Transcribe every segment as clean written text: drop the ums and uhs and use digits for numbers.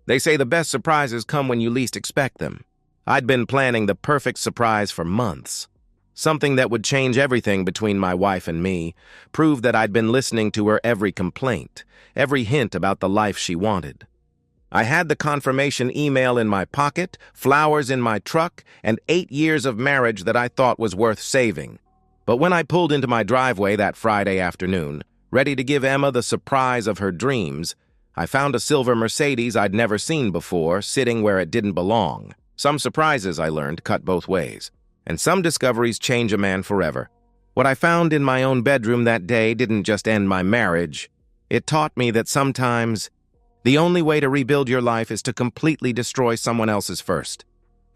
They say the best surprises come when you least expect them. I'd been planning the perfect surprise for months. Something that would change everything between my wife and me, prove that I'd been listening to her every complaint, every hint about the life she wanted. I had the confirmation email in my pocket, flowers in my truck, and 8 years of marriage that I thought was worth saving. But when I pulled into my driveway that Friday afternoon, ready to give Emma the surprise of her dreams, I found a silver Mercedes I'd never seen before, sitting where it didn't belong. Some surprises, I learned, cut both ways. And some discoveries change a man forever. What I found in my own bedroom that day didn't just end my marriage. It taught me that sometimes the only way to rebuild your life is to completely destroy someone else's first.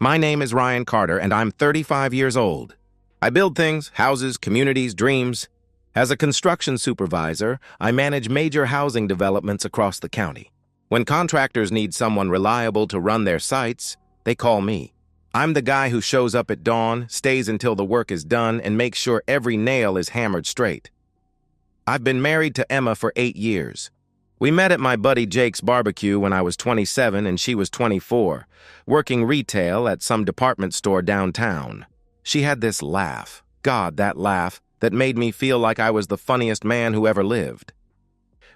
My name is Ryan Carter, and I'm 35 years old. I build things, houses, communities, dreams. As a construction supervisor, I manage major housing developments across the county. When contractors need someone reliable to run their sites, they call me. I'm the guy who shows up at dawn, stays until the work is done, and makes sure every nail is hammered straight. I've been married to Emma for 8 years. We met at my buddy Jake's barbecue when I was 27 and she was 24, working retail at some department store downtown. She had this laugh, God, that laugh, that made me feel like I was the funniest man who ever lived.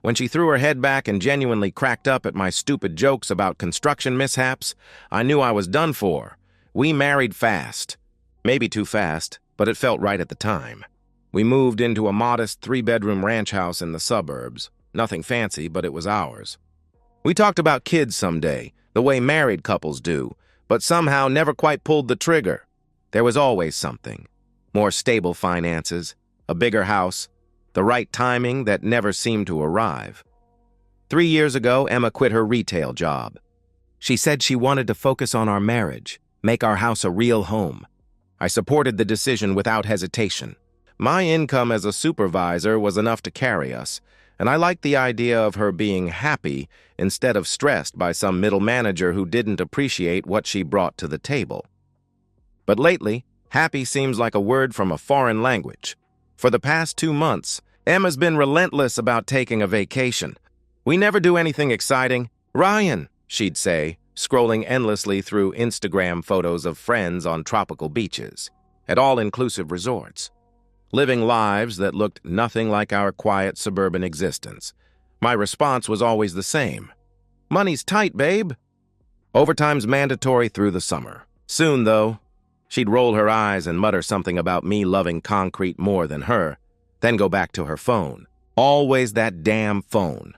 When she threw her head back and genuinely cracked up at my stupid jokes about construction mishaps, I knew I was done for. We married fast. Maybe too fast, but it felt right at the time. We moved into a modest 3-bedroom ranch house in the suburbs. Nothing fancy, but it was ours. We talked about kids someday, the way married couples do, but somehow never quite pulled the trigger. There was always something. More stable finances, a bigger house, the right timing that never seemed to arrive. 3 years ago, Emma quit her retail job. She said she wanted to focus on our marriage, make our house a real home. I supported the decision without hesitation. My income as a supervisor was enough to carry us, and I liked the idea of her being happy instead of stressed by some middle manager who didn't appreciate what she brought to the table. But lately, happy seems like a word from a foreign language. For the past 2 months, Emma's been relentless about taking a vacation. We never do anything exciting. Ryan, she'd say, scrolling endlessly through Instagram photos of friends on tropical beaches, at all-inclusive resorts, living lives that looked nothing like our quiet suburban existence. My response was always the same. Money's tight, babe. Overtime's mandatory through the summer. Soon, though, she'd roll her eyes and mutter something about me loving concrete more than her, then go back to her phone. Always that damn phone.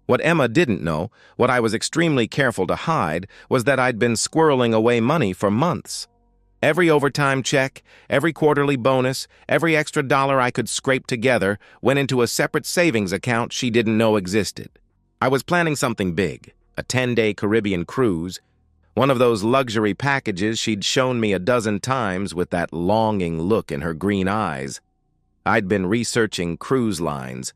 What Emma didn't know, what I was extremely careful to hide, was that I'd been squirreling away money for months. Every overtime check, every quarterly bonus, every extra dollar I could scrape together went into a separate savings account she didn't know existed. I was planning something big, a 10-day Caribbean cruise, one of those luxury packages she'd shown me a dozen times with that longing look in her green eyes. I'd been researching cruise lines,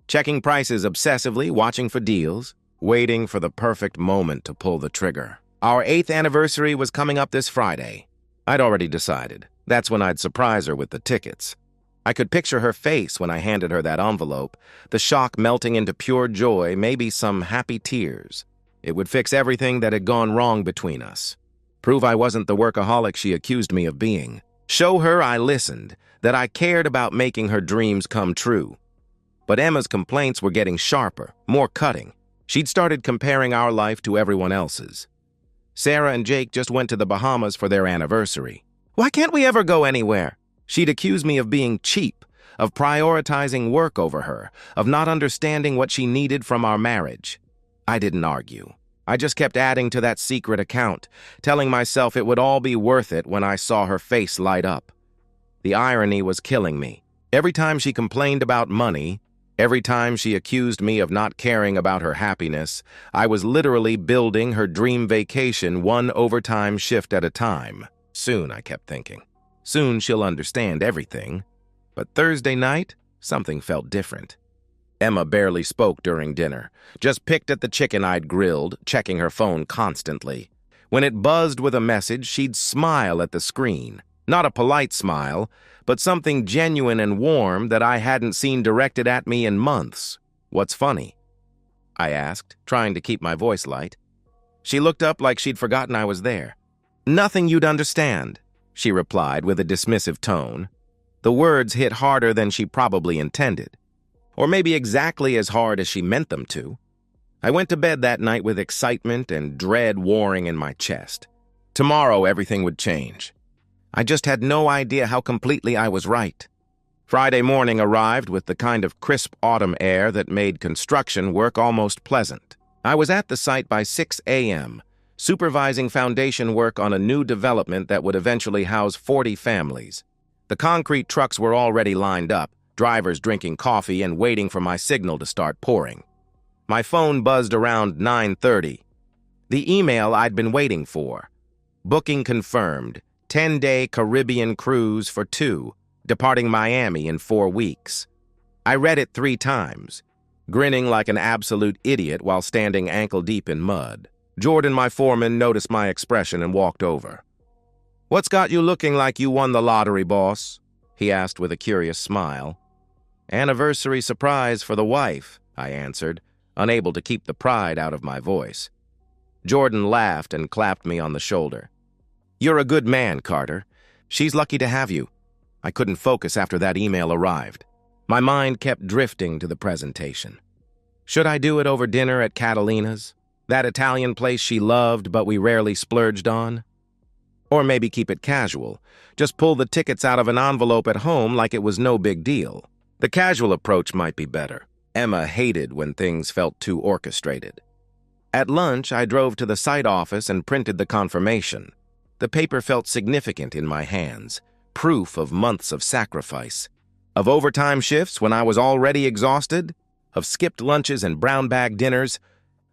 checking prices obsessively, watching for deals, waiting for the perfect moment to pull the trigger. Our 8th anniversary was coming up this Friday. I'd already decided. That's when I'd surprise her with the tickets. I could picture her face when I handed her that envelope, the shock melting into pure joy, maybe some happy tears. It would fix everything that had gone wrong between us. Prove I wasn't the workaholic she accused me of being. Show her I listened, that I cared about making her dreams come true. But Emma's complaints were getting sharper, more cutting. She'd started comparing our life to everyone else's. Sarah and Jake just went to the Bahamas for their anniversary. Why can't we ever go anywhere? She'd accuse me of being cheap, of prioritizing work over her, of not understanding what she needed from our marriage. I didn't argue. I just kept adding to that secret account, telling myself it would all be worth it when I saw her face light up. The irony was killing me. Every time she complained about money, every time she accused me of not caring about her happiness, I was literally building her dream vacation one overtime shift at a time. Soon, I kept thinking. Soon she'll understand everything. But Thursday night, something felt different. Emma barely spoke during dinner, just picked at the chicken I'd grilled, checking her phone constantly. When it buzzed with a message, she'd smile at the screen. Not a polite smile, but something genuine and warm that I hadn't seen directed at me in months. What's funny? I asked, trying to keep my voice light. She looked up like she'd forgotten I was there. "Nothing you'd understand," she replied with a dismissive tone. The words hit harder than she probably intended, or maybe exactly as hard as she meant them to. I went to bed that night with excitement and dread warring in my chest. Tomorrow everything would change. I just had no idea how completely I was right. Friday morning arrived with the kind of crisp autumn air that made construction work almost pleasant. I was at the site by 6 a.m., supervising foundation work on a new development that would eventually house 40 families. The concrete trucks were already lined up, drivers drinking coffee and waiting for my signal to start pouring. My phone buzzed around 9:30. The email I'd been waiting for. Booking confirmed. 10-day Caribbean cruise for 2, departing Miami in 4 weeks. I read it 3 times, grinning like an absolute idiot while standing ankle-deep in mud. Jordan, my foreman, noticed my expression and walked over. "What's got you looking like you won the lottery, boss?" he asked with a curious smile. "Anniversary surprise for the wife," I answered, unable to keep the pride out of my voice. Jordan laughed and clapped me on the shoulder. "You're a good man, Carter. She's lucky to have you." I couldn't focus after that email arrived. My mind kept drifting to the presentation. Should I do it over dinner at Catalina's, that Italian place she loved but we rarely splurged on? Or maybe keep it casual, just pull the tickets out of an envelope at home like it was no big deal. The casual approach might be better. Emma hated when things felt too orchestrated. At lunch, I drove to the site office and printed the confirmation. The paper felt significant in my hands, proof of months of sacrifice, of overtime shifts when I was already exhausted, of skipped lunches and brown bag dinners,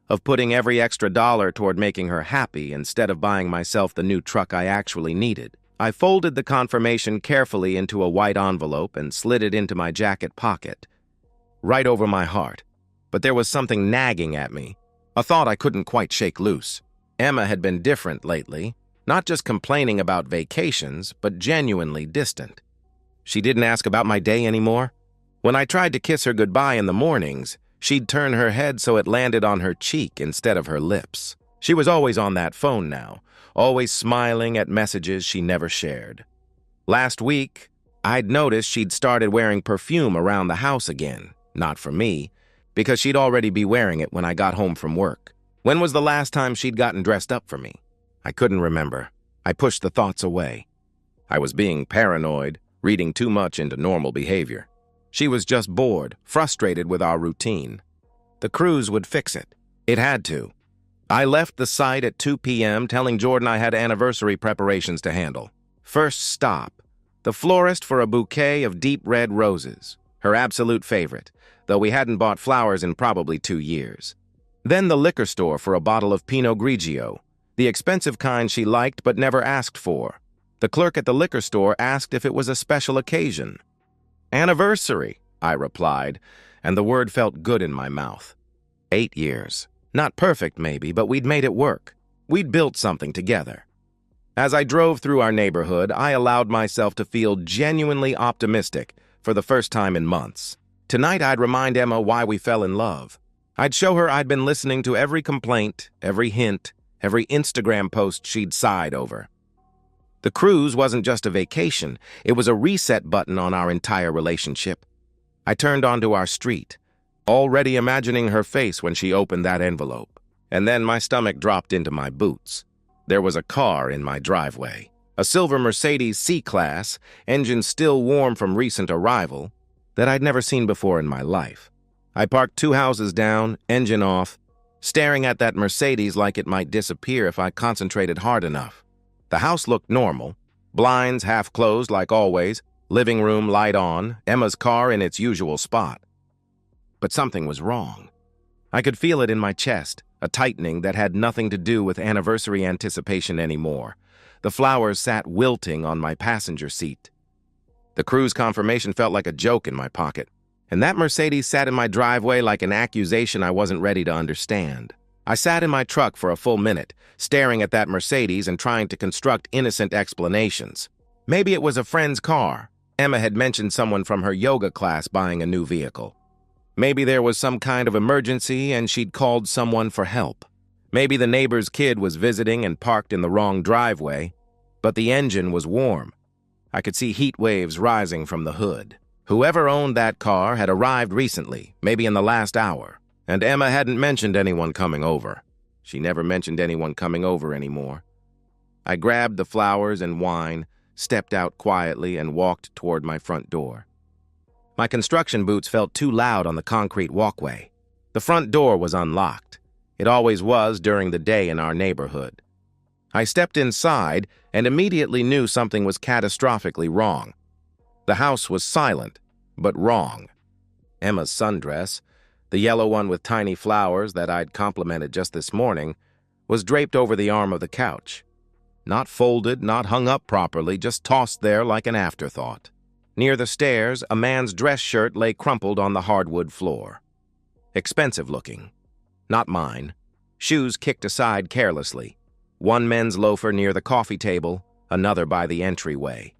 of putting every extra dollar toward making her happy instead of buying myself the new truck I actually needed. I folded the confirmation carefully into a white envelope and slid it into my jacket pocket, right over my heart. But there was something nagging at me, a thought I couldn't quite shake loose. Emma had been different lately, not just complaining about vacations, but genuinely distant. She didn't ask about my day anymore. When I tried to kiss her goodbye in the mornings, she'd turn her head so it landed on her cheek instead of her lips. She was always on that phone now, always smiling at messages she never shared. Last week, I'd noticed she'd started wearing perfume around the house again, not for me, because she'd already be wearing it when I got home from work. When was the last time she'd gotten dressed up for me? I couldn't remember. I pushed the thoughts away. I was being paranoid, reading too much into normal behavior. She was just bored, frustrated with our routine. The cruise would fix it. It had to. I left the site at 2 p.m., telling Jordan I had anniversary preparations to handle. First stop, the florist for a bouquet of deep red roses, her absolute favorite, though we hadn't bought flowers in probably 2 years. Then the liquor store for a bottle of Pinot Grigio, the expensive kind she liked but never asked for. The clerk at the liquor store asked if it was a special occasion. "Anniversary," I replied, and the word felt good in my mouth. 8 years. Not perfect, maybe, but we'd made it work. We'd built something together. As I drove through our neighborhood, I allowed myself to feel genuinely optimistic for the first time in months. Tonight, I'd remind Emma why we fell in love. I'd show her I'd been listening to every complaint, every hint, every Instagram post she'd sighed over. The cruise wasn't just a vacation, it was a reset button on our entire relationship. I turned onto our street, already imagining her face when she opened that envelope. And then my stomach dropped into my boots. There was a car in my driveway, a silver Mercedes C-Class, engine still warm from recent arrival, that I'd never seen before in my life. I parked 2 houses down, engine off, staring at that Mercedes like it might disappear if I concentrated hard enough. The house looked normal, blinds half closed like always, living room light on, Emma's car in its usual spot. But something was wrong. I could feel it in my chest, a tightening that had nothing to do with anniversary anticipation anymore. The flowers sat wilting on my passenger seat. The cruise confirmation felt like a joke in my pocket, and that Mercedes sat in my driveway like an accusation I wasn't ready to understand. I sat in my truck for a full minute, staring at that Mercedes and trying to construct innocent explanations. Maybe it was a friend's car. Emma had mentioned someone from her yoga class buying a new vehicle. Maybe there was some kind of emergency and she'd called someone for help. Maybe the neighbor's kid was visiting and parked in the wrong driveway, but the engine was warm. I could see heat waves rising from the hood. Whoever owned that car had arrived recently, maybe in the last hour, and Emma hadn't mentioned anyone coming over. She never mentioned anyone coming over anymore. I grabbed the flowers and wine, stepped out quietly, and walked toward my front door. My construction boots felt too loud on the concrete walkway. The front door was unlocked. It always was during the day in our neighborhood. I stepped inside and immediately knew something was catastrophically wrong. The house was silent, but wrong. Emma's sundress, the yellow one with tiny flowers that I'd complimented just this morning, was draped over the arm of the couch. Not folded, not hung up properly, just tossed there like an afterthought. Near the stairs, a man's dress shirt lay crumpled on the hardwood floor. Expensive looking. Not mine. Shoes kicked aside carelessly. One men's loafer near the coffee table, another by the entryway.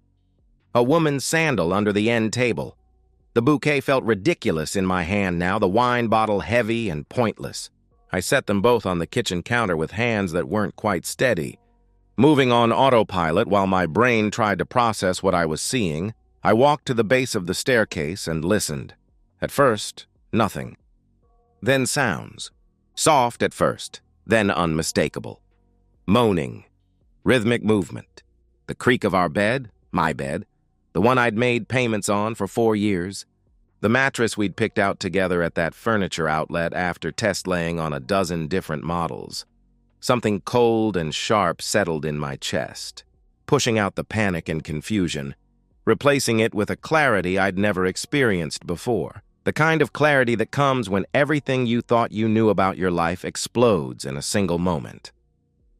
A woman's sandal under the end table. The bouquet felt ridiculous in my hand now, the wine bottle heavy and pointless. I set them both on the kitchen counter with hands that weren't quite steady. Moving on autopilot while my brain tried to process what I was seeing, I walked to the base of the staircase and listened. At first, nothing. Then sounds. Soft at first, then unmistakable. Moaning. Rhythmic movement. The creak of our bed, my bed, the one I'd made payments on for 4 years. The mattress we'd picked out together at that furniture outlet after test laying on a dozen different models. Something cold and sharp settled in my chest, pushing out the panic and confusion, replacing it with a clarity I'd never experienced before. The kind of clarity that comes when everything you thought you knew about your life explodes in a single moment.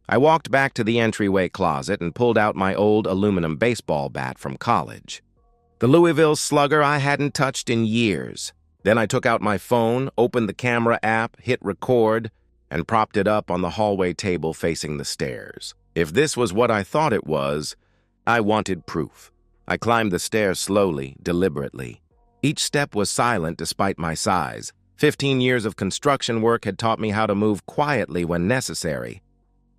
I walked back to the entryway closet and pulled out my old aluminum baseball bat from college. The Louisville Slugger I hadn't touched in years. Then I took out my phone, opened the camera app, hit record, and propped it up on the hallway table facing the stairs. If this was what I thought it was, I wanted proof. I climbed the stairs slowly, deliberately. Each step was silent despite my size. 15 years of construction work had taught me how to move quietly when necessary.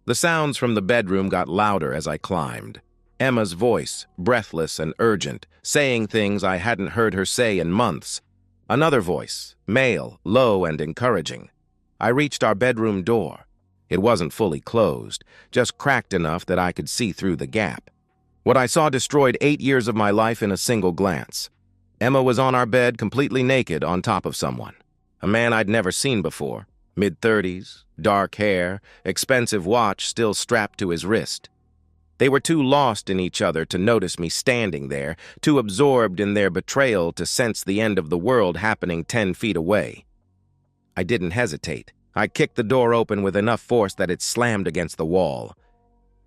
The sounds from the bedroom got louder as I climbed. Emma's voice, breathless and urgent, saying things I hadn't heard her say in months. Another voice, male, low and encouraging. I reached our bedroom door. It wasn't fully closed, just cracked enough that I could see through the gap. What I saw destroyed 8 years of my life in a single glance. Emma was on our bed, completely naked, on top of someone. A man I'd never seen before. Mid-30s, dark hair, expensive watch still strapped to his wrist. They were too lost in each other to notice me standing there, too absorbed in their betrayal to sense the end of the world happening 10 feet away. I didn't hesitate. I kicked the door open with enough force that it slammed against the wall.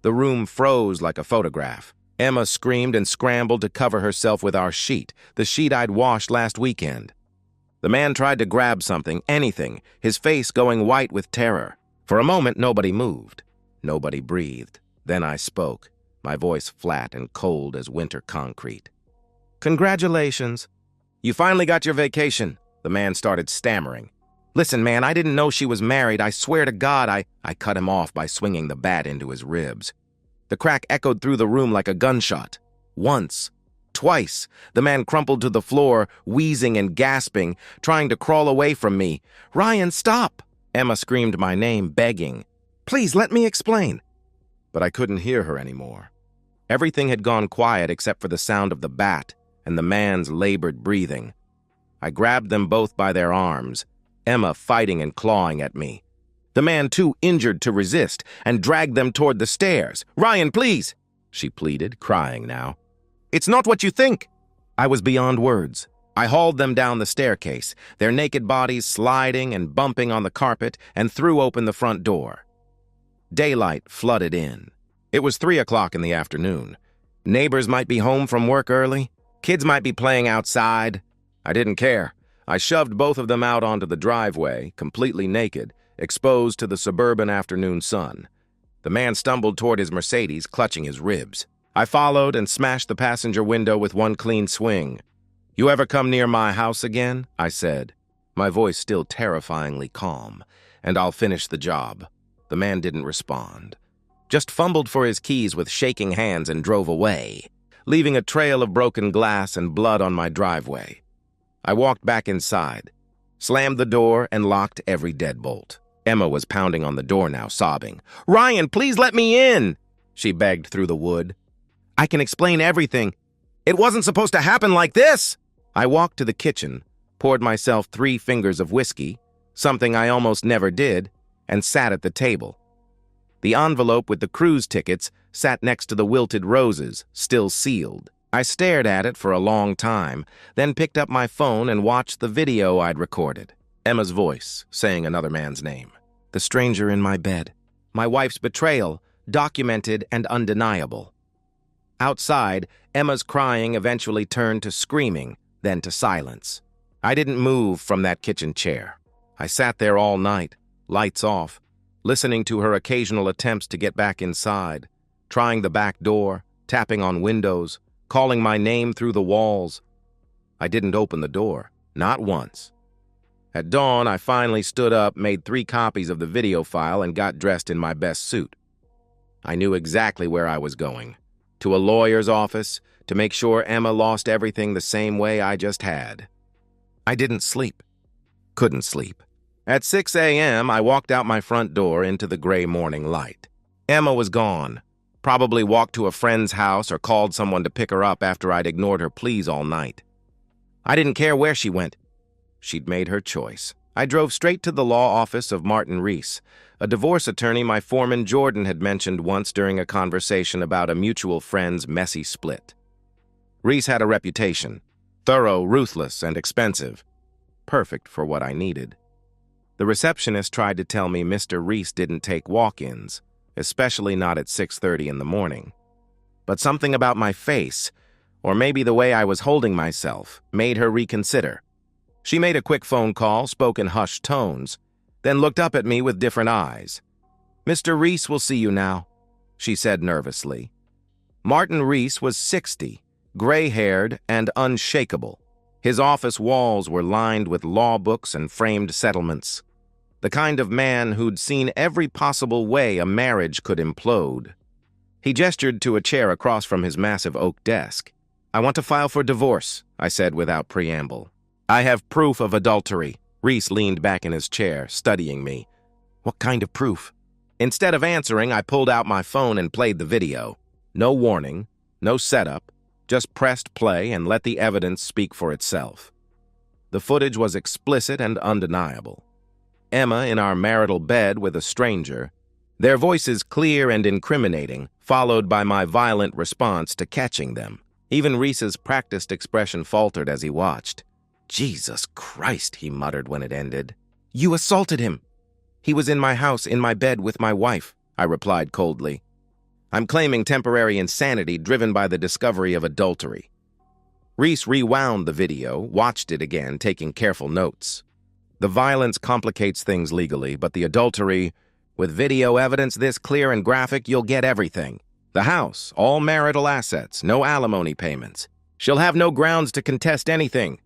The room froze like a photograph. Emma screamed and scrambled to cover herself with our sheet, the sheet I'd washed last weekend. The man tried to grab something, anything, his face going white with terror. For a moment, nobody moved. Nobody breathed. Then I spoke, my voice flat and cold as winter concrete. "Congratulations. You finally got your vacation," the man started stammering. "Listen, man, I didn't know she was married. I swear to God, I cut him off by swinging the bat into his ribs. The crack echoed through the room like a gunshot. Once. Twice. The man crumpled to the floor, wheezing and gasping, trying to crawl away from me. "Ryan, stop!" Emma screamed my name, begging. "Please, let me explain." But I couldn't hear her anymore. Everything had gone quiet except for the sound of the bat and the man's labored breathing. I grabbed them both by their arms, Emma fighting and clawing at me. The man too injured to resist, and dragged them toward the stairs. "Ryan, please!" she pleaded, crying now. "It's not what you think!" I was beyond words. I hauled them down the staircase, their naked bodies sliding and bumping on the carpet, and threw open the front door. Daylight flooded in. It was 3 o'clock in the afternoon. Neighbors might be home from work early. Kids might be playing outside. I didn't care. I shoved both of them out onto the driveway, completely naked, exposed to the suburban afternoon sun. The man stumbled toward his Mercedes, clutching his ribs. I followed and smashed the passenger window with one clean swing. "You ever come near my house again?" I said, my voice still terrifyingly calm, "and I'll finish the job." The man didn't respond, just fumbled for his keys with shaking hands and drove away, leaving a trail of broken glass and blood on my driveway. I walked back inside, slammed the door, and locked every deadbolt. Emma was pounding on the door now, sobbing. "Ryan, please let me in!" she begged through the wood. "I can explain everything. It wasn't supposed to happen like this!" I walked to the kitchen, poured myself 3 fingers of whiskey, something I almost never did, and sat at the table. The envelope with the cruise tickets sat next to the wilted roses, still sealed. I stared at it for a long time, then picked up my phone and watched the video I'd recorded. Emma's voice, saying another man's name. The stranger in my bed. My wife's betrayal, documented and undeniable. Outside, Emma's crying eventually turned to screaming, then to silence. I didn't move from that kitchen chair. I sat there all night, lights off, listening to her occasional attempts to get back inside, trying the back door, tapping on windows, calling my name through the walls. I didn't open the door, not once. At dawn, I finally stood up, made 3 copies of the video file, and got dressed in my best suit. I knew exactly where I was going. To a lawyer's office, to make sure Emma lost everything the same way I just had. I didn't sleep. Couldn't sleep. At 6 a.m., I walked out my front door into the gray morning light. Emma was gone. Probably walked to a friend's house or called someone to pick her up after I'd ignored her pleas all night. I didn't care where she went. She'd made her choice. I drove straight to the law office of Martin Reese, a divorce attorney my foreman Jordan had mentioned once during a conversation about a mutual friend's messy split. Reese had a reputation, thorough, ruthless, and expensive. Perfect for what I needed. The receptionist tried to tell me Mr. Reese didn't take walk-ins, especially not at 6:30 in the morning. But something about my face, or maybe the way I was holding myself, made her reconsider. She made a quick phone call, spoke in hushed tones, then looked up at me with different eyes. "Mr. Reese will see you now," she said nervously. Martin Reese was 60, gray-haired and unshakable. His office walls were lined with law books and framed settlements. The kind of man who'd seen every possible way a marriage could implode. He gestured to a chair across from his massive oak desk. "I want to file for divorce," I said without preamble. "I have proof of adultery." Reese leaned back in his chair, studying me. "What kind of proof?" Instead of answering, I pulled out my phone and played the video. No warning, no setup, just pressed play and let the evidence speak for itself. The footage was explicit and undeniable. Emma in our marital bed with a stranger, their voices clear and incriminating, followed by my violent response to catching them. Even Reese's practiced expression faltered as he watched. "Jesus Christ," he muttered when it ended. "You assaulted him." "He was in my house, in my bed with my wife," I replied coldly. "I'm claiming temporary insanity driven by the discovery of adultery." Reese rewound the video, watched it again, taking careful notes. "The violence complicates things legally, but the adultery, with video evidence this clear and graphic, you'll get everything. The house, all marital assets, no alimony payments. She'll have no grounds to contest anything.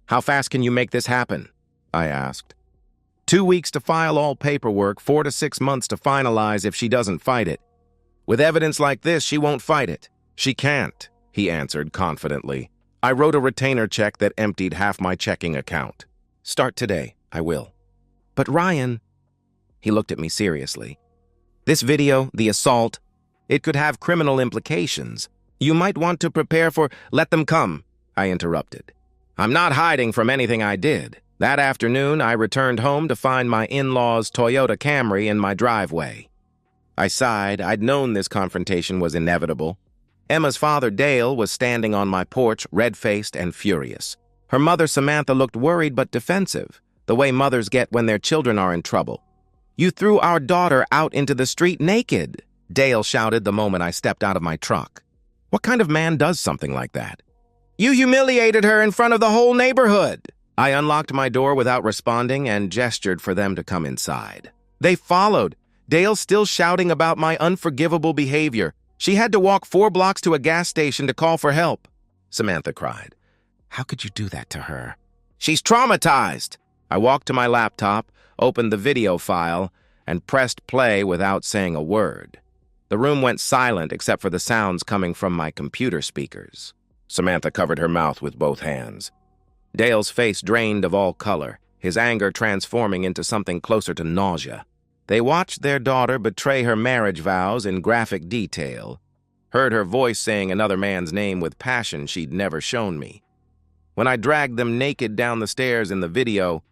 How fast can you make this happen?" I asked. 2 weeks to file all paperwork, 4 to 6 months to finalize if she doesn't fight it. With evidence like this, she won't fight it." "She can't," he answered confidently. "I wrote a retainer check that emptied half my checking account. Start today, I will." "But Ryan," he looked at me seriously. "This video, the assault, it could have criminal implications. You might want to prepare for—" "Let them come," I interrupted. "I'm not hiding from anything I did. That afternoon, I returned home to find my in-laws' Toyota Camry in my driveway." I sighed. I'd known this confrontation was inevitable. Emma's father, Dale, was standing on my porch, red-faced and furious. Her mother, Samantha, looked worried but defensive, the way mothers get when their children are in trouble. "You threw our daughter out into the street naked," Dale shouted the moment I stepped out of my truck. What kind of man does something like that? "You humiliated her in front of the whole neighborhood." I unlocked my door without responding and gestured for them to come inside. They followed, Dale still shouting about my unforgivable behavior. She had to walk 4 blocks to a gas station to call for help. Samantha cried. "How could you do that to her?" "She's traumatized." I walked to my laptop, opened the video file, and pressed play without saying a word. The room went silent except for the sounds coming from my computer speakers. Samantha covered her mouth with both hands. Dale's face drained of all color, his anger transforming into something closer to nausea. They watched their daughter betray her marriage vows in graphic detail, heard her voice saying another man's name with passion she'd never shown me. When I dragged them naked down the stairs in the video,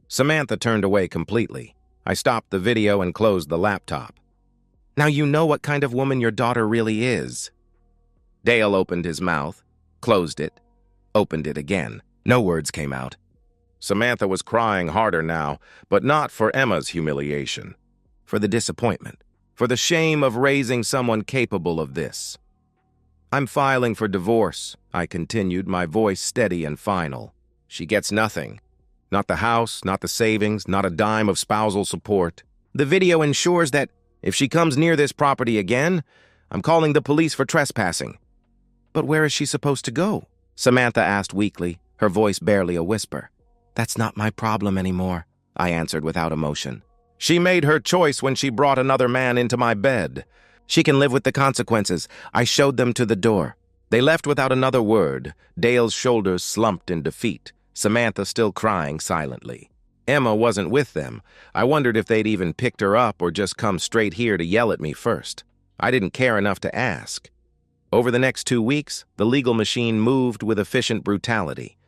Samantha turned away completely. I stopped the video and closed the laptop. Now you know what kind of woman your daughter really is. Dale opened his mouth, closed it, opened it again. No words came out. Samantha was crying harder now, but not for Emma's humiliation, for the disappointment, for the shame of raising someone capable of this. I'm filing for divorce, I continued, my voice steady and final. She gets nothing. Not the house, not the savings, not a dime of spousal support. The video ensures that if she comes near this property again, I'm calling the police for trespassing. But where is she supposed to go? Samantha asked weakly, her voice barely a whisper. That's not my problem anymore, I answered without emotion. She made her choice when she brought another man into my bed. She can live with the consequences. I showed them to the door. They left without another word. Dale's shoulders slumped in defeat, Samantha still crying silently. Emma wasn't with them. I wondered if they'd even picked her up or just come straight here to yell at me first. I didn't care enough to ask. Over the next 2 weeks, the legal machine moved with efficient brutality.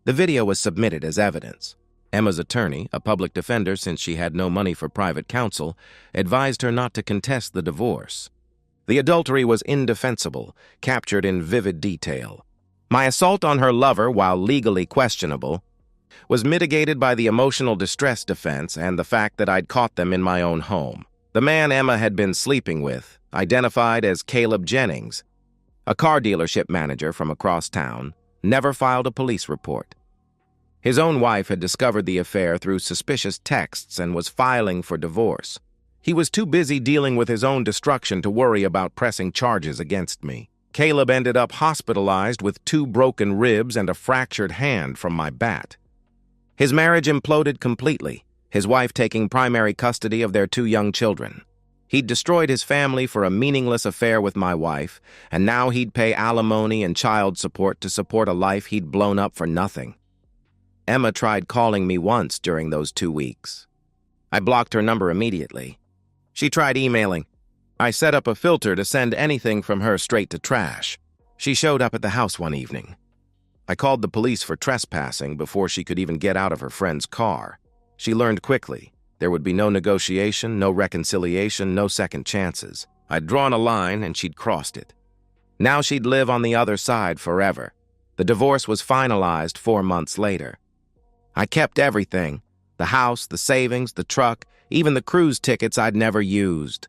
The video was submitted as evidence. Emma's attorney, a public defender since she had no money for private counsel, advised her not to contest the divorce. The adultery was indefensible, captured in vivid detail. My assault on her lover, while legally questionable, was mitigated by the emotional distress defense and the fact that I'd caught them in my own home. The man Emma had been sleeping with, identified as Caleb Jennings, a car dealership manager from across town, never filed a police report. His own wife had discovered the affair through suspicious texts and was filing for divorce. He was too busy dealing with his own destruction to worry about pressing charges against me. Caleb ended up hospitalized with 2 broken ribs and a fractured hand from my bat. His marriage imploded completely, his wife taking primary custody of their 2 young children. He'd destroyed his family for a meaningless affair with my wife, and now he'd pay alimony and child support to support a life he'd blown up for nothing. Emma tried calling me once during those 2 weeks. I blocked her number immediately. She tried emailing. I set up a filter to send anything from her straight to trash. She showed up at the house one evening. I called the police for trespassing before she could even get out of her friend's car. She learned quickly. There would be no negotiation, no reconciliation, no second chances. I'd drawn a line and she'd crossed it. Now she'd live on the other side forever. The divorce was finalized 4 months later. I kept everything, the house, the savings, the truck, even the cruise tickets I'd never used.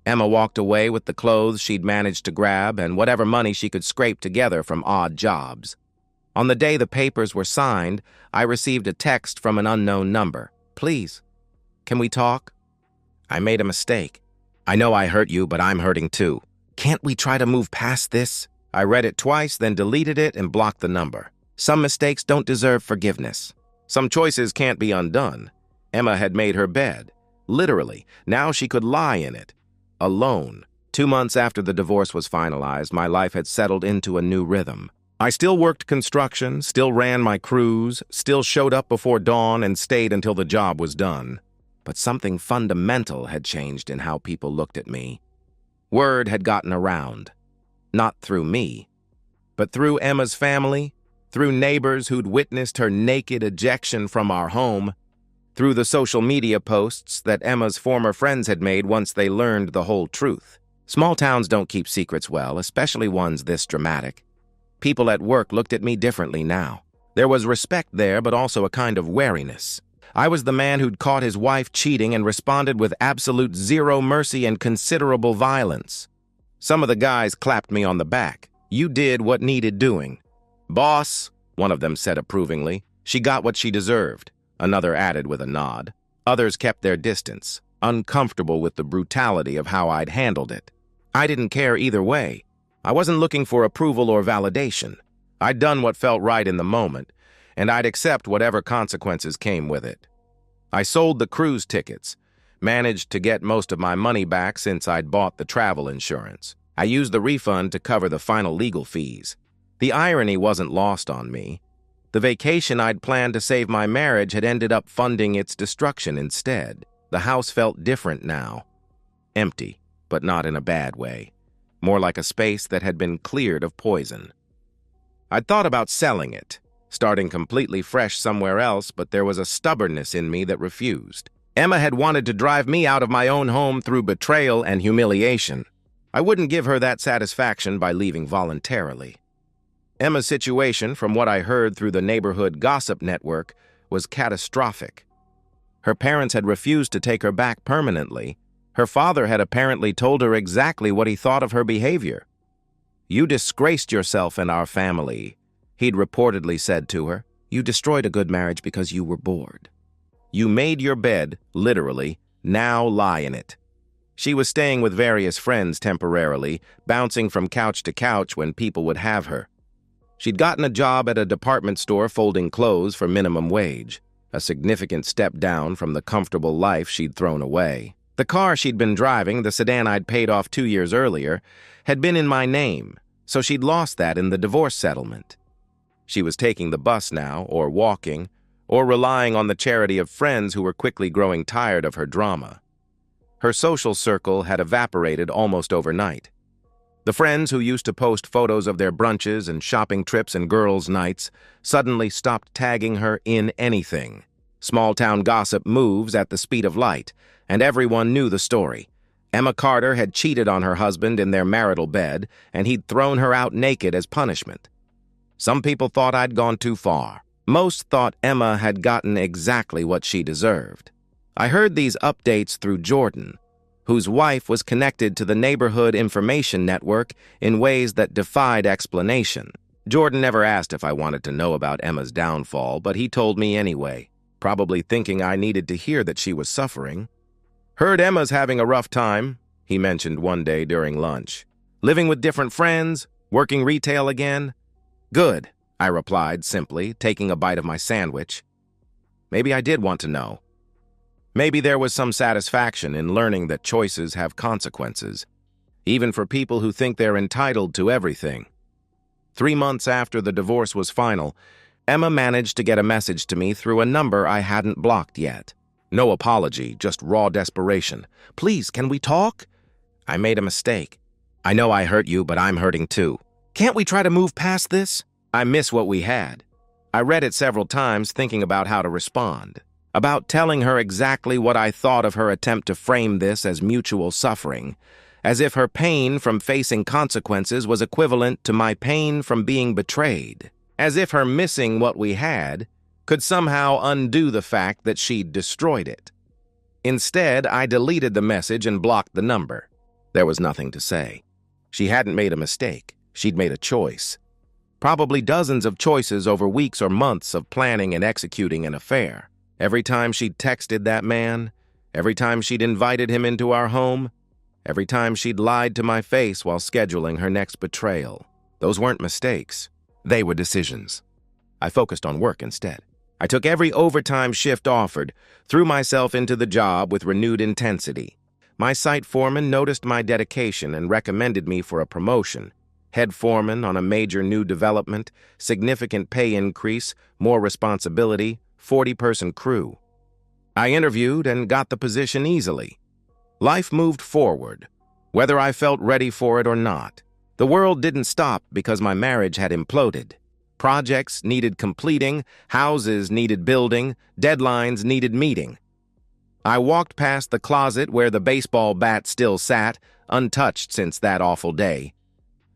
Emma walked away with the clothes she'd managed to grab and whatever money she could scrape together from odd jobs. On the day the papers were signed, I received a text from an unknown number. Please, can we talk? I made a mistake. I know I hurt you, but I'm hurting too. Can't we try to move past this? I read it twice, then deleted it and blocked the number. Some mistakes don't deserve forgiveness. Some choices can't be undone. Emma had made her bed. Literally, now she could lie in it. Alone. 2 months after the divorce was finalized, my life had settled into a new rhythm. I still worked construction, still ran my cruise, still showed up before dawn and stayed until the job was done. But something fundamental had changed in how people looked at me. Word had gotten around. Not through me, but through Emma's family, through neighbors who'd witnessed her naked ejection from our home, through the social media posts that Emma's former friends had made once they learned the whole truth. Small towns don't keep secrets well, especially ones this dramatic. People at work looked at me differently now. There was respect there, but also a kind of wariness. I was the man who'd caught his wife cheating and responded with absolute zero mercy and considerable violence. Some of the guys clapped me on the back. You did what needed doing. Boss, one of them said approvingly. She got what she deserved, another added with a nod. Others kept their distance, uncomfortable with the brutality of how I'd handled it. I didn't care either way. I wasn't looking for approval or validation. I'd done what felt right in the moment, and I'd accept whatever consequences came with it. I sold the cruise tickets, Managed to get most of my money back since I'd bought the travel insurance. I used the refund to cover the final legal fees. The irony wasn't lost on me. The vacation I'd planned to save my marriage had ended up funding its destruction instead. The house felt different now. Empty, but not in a bad way. More like a space that had been cleared of poison. I'd thought about selling it, starting completely fresh somewhere else, but there was a stubbornness in me that refused. Emma had wanted to drive me out of my own home through betrayal and humiliation. I wouldn't give her that satisfaction by leaving voluntarily. Emma's situation, from what I heard through the neighborhood gossip network, was catastrophic. Her parents had refused to take her back permanently. Her father had apparently told her exactly what he thought of her behavior. "You disgraced yourself and our family," he'd reportedly said to her. "You destroyed a good marriage because you were bored. You made your bed, literally, now lie in it." She was staying with various friends temporarily, bouncing from couch to couch when people would have her. She'd gotten a job at a department store folding clothes for minimum wage, a significant step down from the comfortable life she'd thrown away. The car she'd been driving, the sedan I'd paid off 2 years earlier, had been in my name, so she'd lost that in the divorce settlement. She was taking the bus now, or walking, or relying on the charity of friends who were quickly growing tired of her drama. Her social circle had evaporated almost overnight. The friends who used to post photos of their brunches and shopping trips and girls' nights suddenly stopped tagging her in anything. Small-town gossip moves at the speed of light, and everyone knew the story. Emma Carter had cheated on her husband in their marital bed, and he'd thrown her out naked as punishment. Some people thought I'd gone too far. Most thought Emma had gotten exactly what she deserved. I heard these updates through Jordan, whose wife was connected to the neighborhood information network in ways that defied explanation. Jordan never asked if I wanted to know about Emma's downfall, but he told me anyway, probably thinking I needed to hear that she was suffering. "Heard Emma's having a rough time," he mentioned one day during lunch. "Living with different friends, working retail again." "Good," I replied simply, taking a bite of my sandwich. Maybe I did want to know. Maybe there was some satisfaction in learning that choices have consequences, even for people who think they're entitled to everything. 3 months after the divorce was final, Emma managed to get a message to me through a number I hadn't blocked yet. No apology, just raw desperation. "Please, can we talk? I made a mistake. I know I hurt you, but I'm hurting too. Can't we try to move past this? I miss what we had." I read it several times, thinking about how to respond. About telling her exactly what I thought of her attempt to frame this as mutual suffering, as if her pain from facing consequences was equivalent to my pain from being betrayed, as if her missing what we had could somehow undo the fact that she'd destroyed it. Instead, I deleted the message and blocked the number. There was nothing to say. She hadn't made a mistake. She'd made a choice. Probably dozens of choices over weeks or months of planning and executing an affair. Every time she'd texted that man, every time she'd invited him into our home, every time she'd lied to my face while scheduling her next betrayal. Those weren't mistakes. They were decisions. I focused on work instead. I took every overtime shift offered, threw myself into the job with renewed intensity. My site foreman noticed my dedication and recommended me for a promotion. Head foreman on a major new development, significant pay increase, more responsibility, 40-person crew. I interviewed and got the position easily. Life moved forward, whether I felt ready for it or not. The world didn't stop because my marriage had imploded. Projects needed completing, houses needed building, deadlines needed meeting. I walked past the closet where the baseball bat still sat, untouched since that awful day.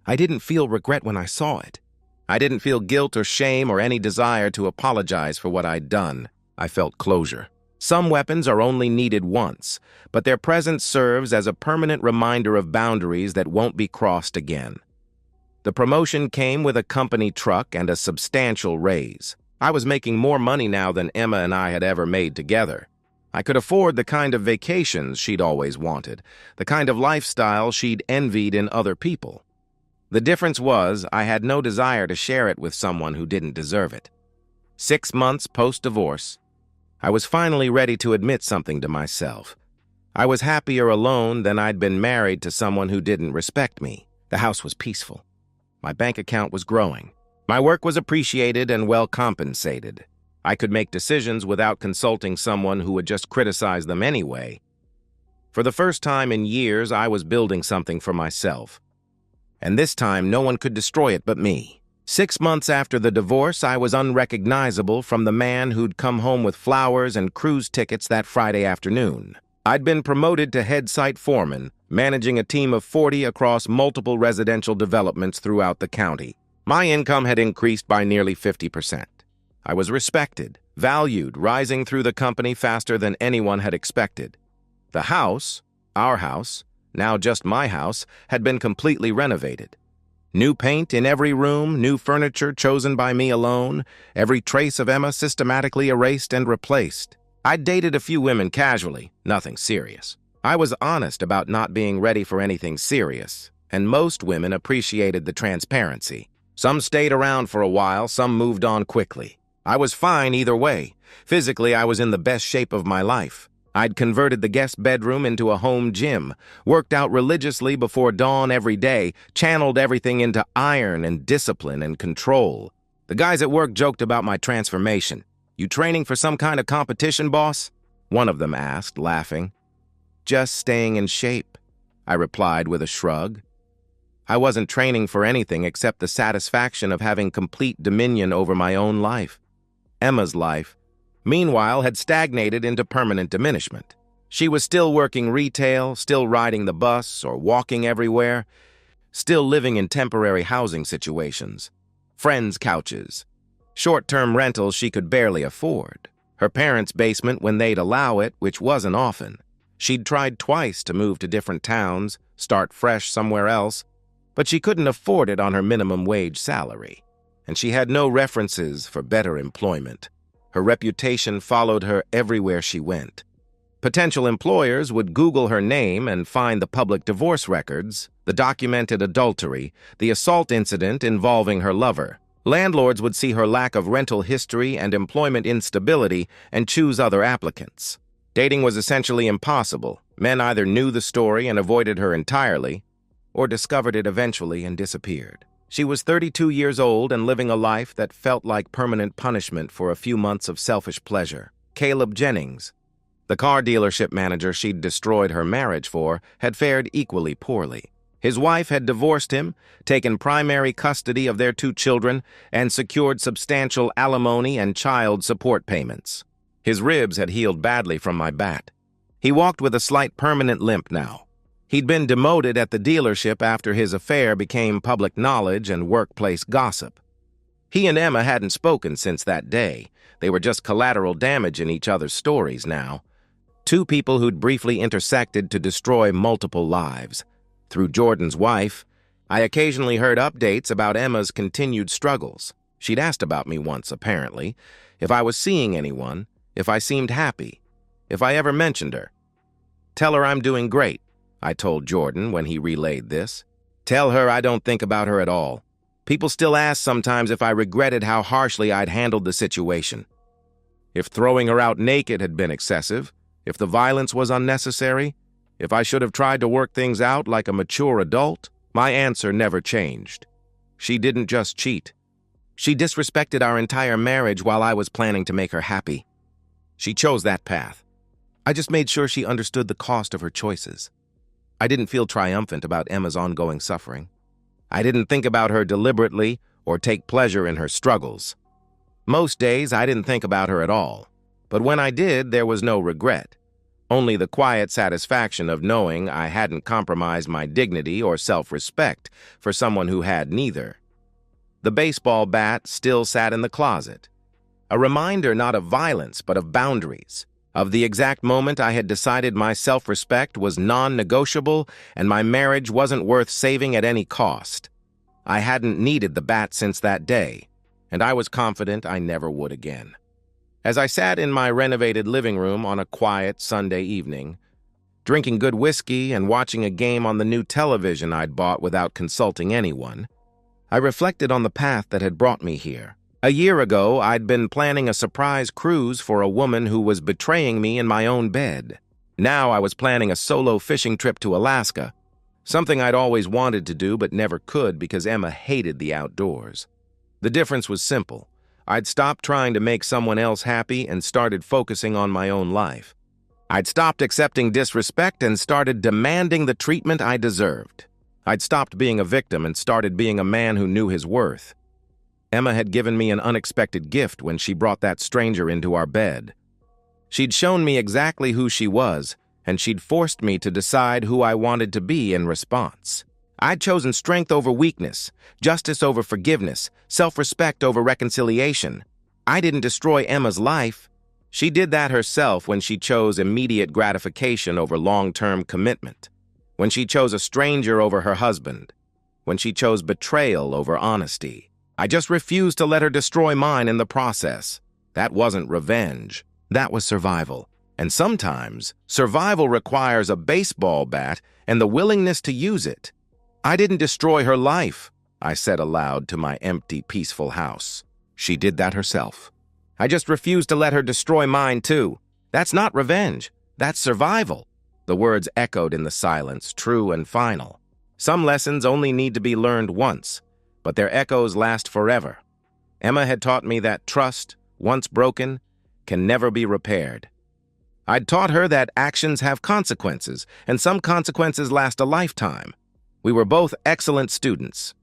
I didn't feel regret when I saw it. I didn't feel guilt or shame or any desire to apologize for what I'd done. I felt closure. Some weapons are only needed once, but their presence serves as a permanent reminder of boundaries that won't be crossed again. The promotion came with a company truck and a substantial raise. I was making more money now than Emma and I had ever made together. I could afford the kind of vacations she'd always wanted, the kind of lifestyle she'd envied in other people. The difference was I had no desire to share it with someone who didn't deserve it. 6 months post-divorce, I was finally ready to admit something to myself. I was happier alone than I'd been married to someone who didn't respect me. The house was peaceful. My bank account was growing. My work was appreciated and well compensated. I could make decisions without consulting someone who would just criticize them anyway. For the first time in years, I was building something for myself. And this time, no one could destroy it but me. 6 months after the divorce, I was unrecognizable from the man who'd come home with flowers and cruise tickets that Friday afternoon. I'd been promoted to head site foreman, managing a team of 40 across multiple residential developments throughout the county. My income had increased by nearly 50%. I was respected, valued, rising through the company faster than anyone had expected. The house, our house, now just my house, had been completely renovated. New paint in every room, new furniture chosen by me alone, every trace of Emma systematically erased and replaced. I'd dated a few women casually, nothing serious. I was honest about not being ready for anything serious, and most women appreciated the transparency. Some stayed around for a while, some moved on quickly. I was fine either way. Physically, I was in the best shape of my life. I'd converted the guest bedroom into a home gym, worked out religiously before dawn every day, channeled everything into iron and discipline and control. The guys at work joked about my transformation. "You training for some kind of competition, boss?" One of them asked, laughing. "Just staying in shape," I replied with a shrug. I wasn't training for anything except the satisfaction of having complete dominion over my own life. Emma's life, meanwhile, had stagnated into permanent diminishment. She was still working retail, still riding the bus or walking everywhere, still living in temporary housing situations, friends' couches, short-term rentals she could barely afford, her parents' basement when they'd allow it, which wasn't often. She'd tried twice to move to different towns, start fresh somewhere else, but she couldn't afford it on her minimum wage salary, and she had no references for better employment. Her reputation followed her everywhere she went. Potential employers would Google her name and find the public divorce records, the documented adultery, the assault incident involving her lover. Landlords would see her lack of rental history and employment instability and choose other applicants. Dating was essentially impossible. Men either knew the story and avoided her entirely, or discovered it eventually and disappeared. She was 32 years old and living a life that felt like permanent punishment for a few months of selfish pleasure. Caleb Jennings, the car dealership manager she'd destroyed her marriage for, had fared equally poorly. His wife had divorced him, taken primary custody of their 2 children, and secured substantial alimony and child support payments. His ribs had healed badly from my bat. He walked with a slight permanent limp now. He'd been demoted at the dealership after his affair became public knowledge and workplace gossip. He and Emma hadn't spoken since that day. They were just collateral damage in each other's stories now. 2 people who'd briefly intersected to destroy multiple lives. Through Jordan's wife, I occasionally heard updates about Emma's continued struggles. She'd asked about me once, apparently, if I was seeing anyone, if I seemed happy, if I ever mentioned her. "Tell her I'm doing great," I told Jordan when he relayed this. "Tell her I don't think about her at all. People still ask sometimes if I regretted how harshly I'd handled the situation. If throwing her out naked had been excessive, if the violence was unnecessary, if I should have tried to work things out like a mature adult, my answer never changed. She didn't just cheat. She disrespected our entire marriage while I was planning to make her happy. She chose that path. I just made sure she understood the cost of her choices. I didn't feel triumphant about Emma's ongoing suffering. I didn't think about her deliberately or take pleasure in her struggles. Most days, I didn't think about her at all. But when I did, there was no regret. Only the quiet satisfaction of knowing I hadn't compromised my dignity or self-respect for someone who had neither. The baseball bat still sat in the closet. A reminder not of violence, but of boundaries. Of the exact moment I had decided my self-respect was non-negotiable and my marriage wasn't worth saving at any cost. I hadn't needed the bat since that day, and I was confident I never would again. As I sat in my renovated living room on a quiet Sunday evening, drinking good whiskey and watching a game on the new television I'd bought without consulting anyone, I reflected on the path that had brought me here. A year ago, I'd been planning a surprise cruise for a woman who was betraying me in my own bed. Now I was planning a solo fishing trip to Alaska, something I'd always wanted to do but never could because Emma hated the outdoors. The difference was simple. I'd stopped trying to make someone else happy and started focusing on my own life. I'd stopped accepting disrespect and started demanding the treatment I deserved. I'd stopped being a victim and started being a man who knew his worth. Emma had given me an unexpected gift when she brought that stranger into our bed. She'd shown me exactly who she was, and she'd forced me to decide who I wanted to be in response. I'd chosen strength over weakness, justice over forgiveness, self-respect over reconciliation. I didn't destroy Emma's life. She did that herself when she chose immediate gratification over long-term commitment, when she chose a stranger over her husband, when she chose betrayal over honesty. I just refused to let her destroy mine in the process. That wasn't revenge. That was survival. And sometimes, survival requires a baseball bat and the willingness to use it. I didn't destroy her life, I said aloud to my empty, peaceful house. She did that herself. I just refused to let her destroy mine, too. That's not revenge. That's survival. The words echoed in the silence, true and final. Some lessons only need to be learned once, but their echoes last forever. Emma had taught me that trust, once broken, can never be repaired. I'd taught her that actions have consequences, and some consequences last a lifetime. We were both excellent students,